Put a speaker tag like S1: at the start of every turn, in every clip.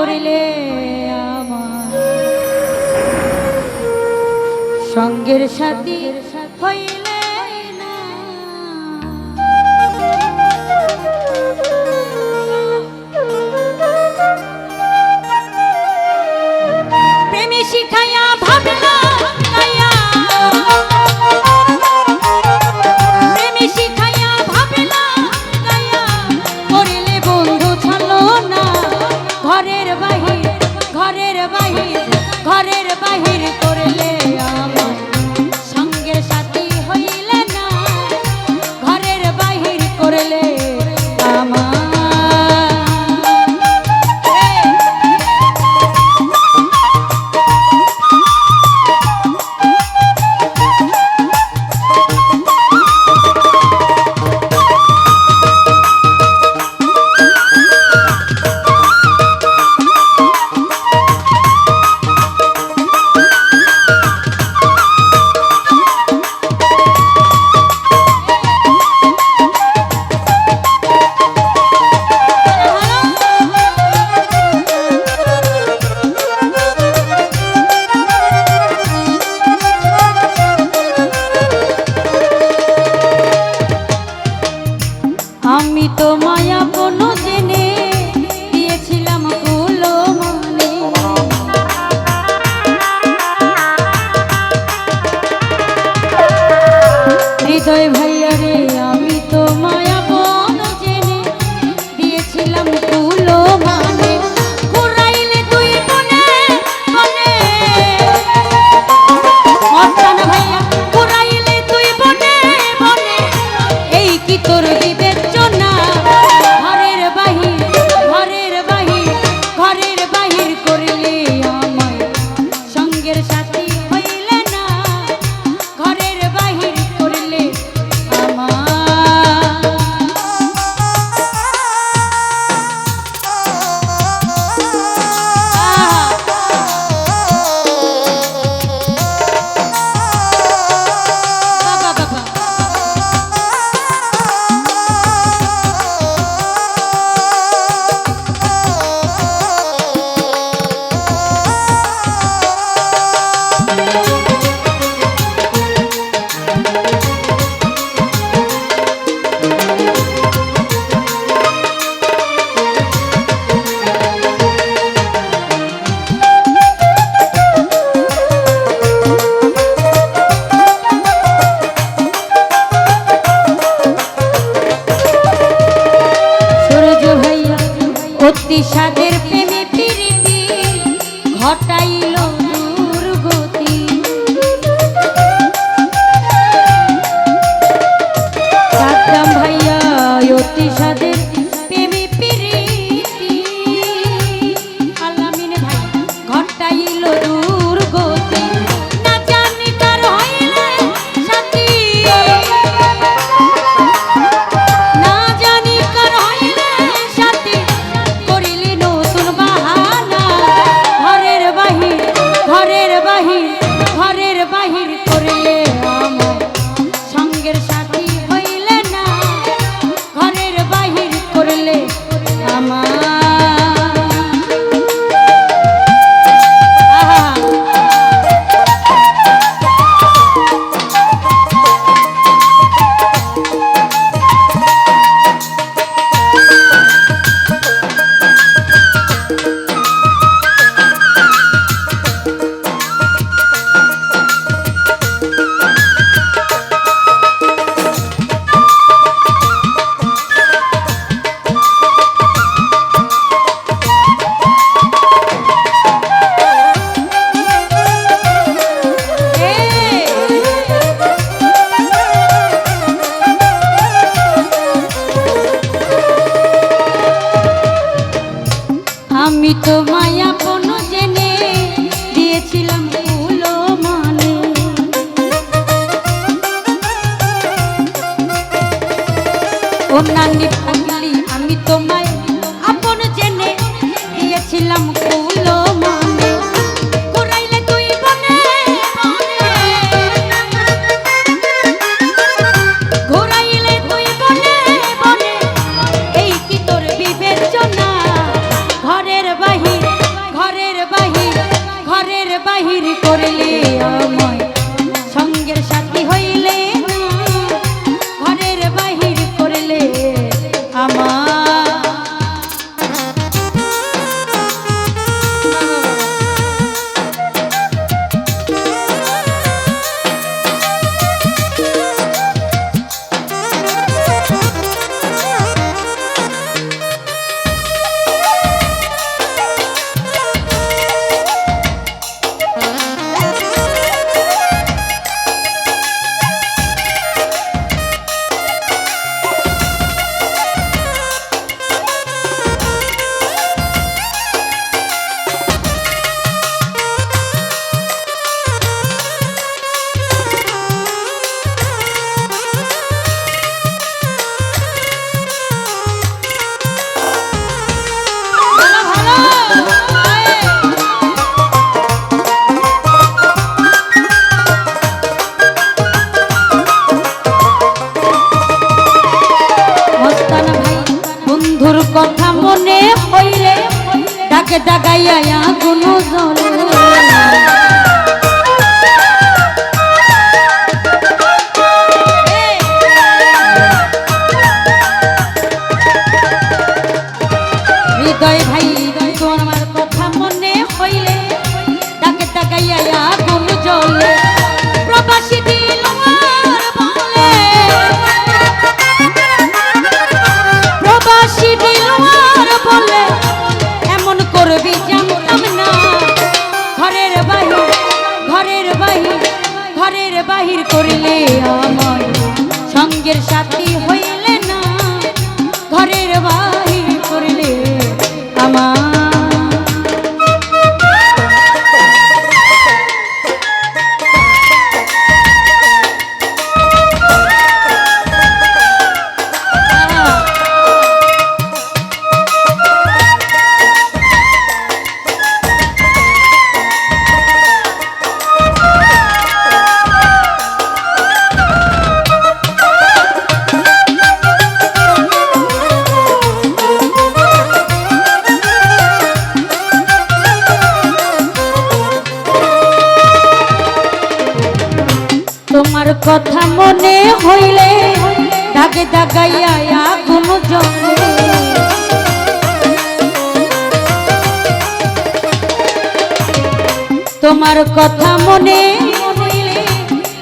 S1: করিলে আমার সঙ্গের সাথী হইলে না। প্রেমে শিখাইয়া ভাবলা ঘরের বাহির করলে আমার সঙ্গের সাথী হইলে না, ঘরের বাহির করলে আমার। আমি তো মায়া কোনো জেনে দিয়েছিলাম কুলো মনে, হৃদয় ভাইয়া রে আমি তো মায়া কোনো জেনে দিয়েছিলাম কুলো মানে। ঘুরাইলে তুই মনে মনে মস্তানা ভাইয়া, ঘুরাইলে তুই মনে মনে, এই কি তোর বিবেচনা? ঘরের বাহির করলে আমায় সঙ্গের সাথী হইলে না, ঘরের বাহির করলে আমার। অতি সাদের প্রেমে প্রীতি ঘটাইল দুর্গতি, সাদ্দাম ভাইয়া অতি সাদের প্রেমে প্রীতি, আলামিন ভাই ঘটাইল দুর্গতি। না জানি কার হইলে সাথী, না জানি কার হইলে সাথী, ঘরের বাহির করলে আমার সঙ্গের সাথী হইলে না, ঘরের বাহির করলে আমার। আমি তো মায়া কোনো জেনে দিয়েছিলাম কুলো মানে, ও নানি পাগলি আমি তোমায় আপন জেনে দিয়েছিলাম কুলো মানে। ঘুরাইলে তুই বনে বনে, ঘুরাইলে তুই বনে বনে, এই কি তোর বিবেচনা? ঘরের বাহির গাইয়া আগুন জ্বলে হৃদয় ভাই তোমার কথা মনে হইলে তাকে তাকাইয়া আগুন জ্বলে প্রবাসী দিলওয়ার বলে প্রবাসী দিলওয়ার বলে এমন করবি জানতাম না ঘরের বাহির ঘরের বাহির ঘরের বাহির করলে আমার সঙ্গের সাথী হইলে না ঘরের বাহির করলে আমার তোমার কথা মনে হইলে দাগে দাগাইয়া আগুন জ্বলে তোমার কথা মনে হইলে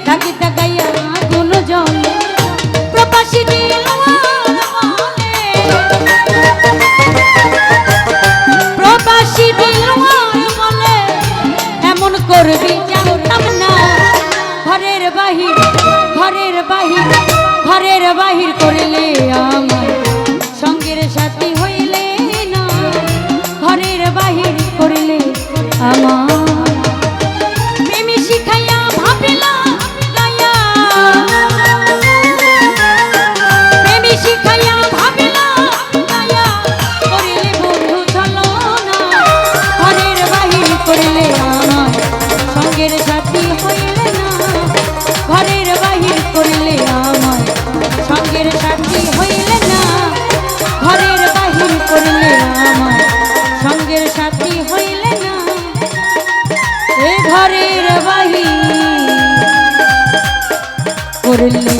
S1: দাগে দাগাইয়া আগুন জ্বলে প্রবাসী দিলওয়ার বলে প্রবাসী দিলওয়ার বলে এমন করবি জানতাম না ঘরের বাহির ঘরের বাহির ঘরের বাহির করলে আমার সঙ্গের সাথী হইলে না ঘরের বাহির করলে আমার প্রেমী শিখাইয়া ভাবিলা গায়া প্রেমী শিখাইয়া ভাবিলা গায়া করলে বন্ধু চলো না ঘরের বাহির করলে আমার সঙ্গের সাথী হইলে না ঘরের বাহির করলে আমার সঙ্গের সাথী হইলে না ঘরের বাহির করলে আমার সঙ্গের সাথী হইলে না এ ঘরের বাহির করলে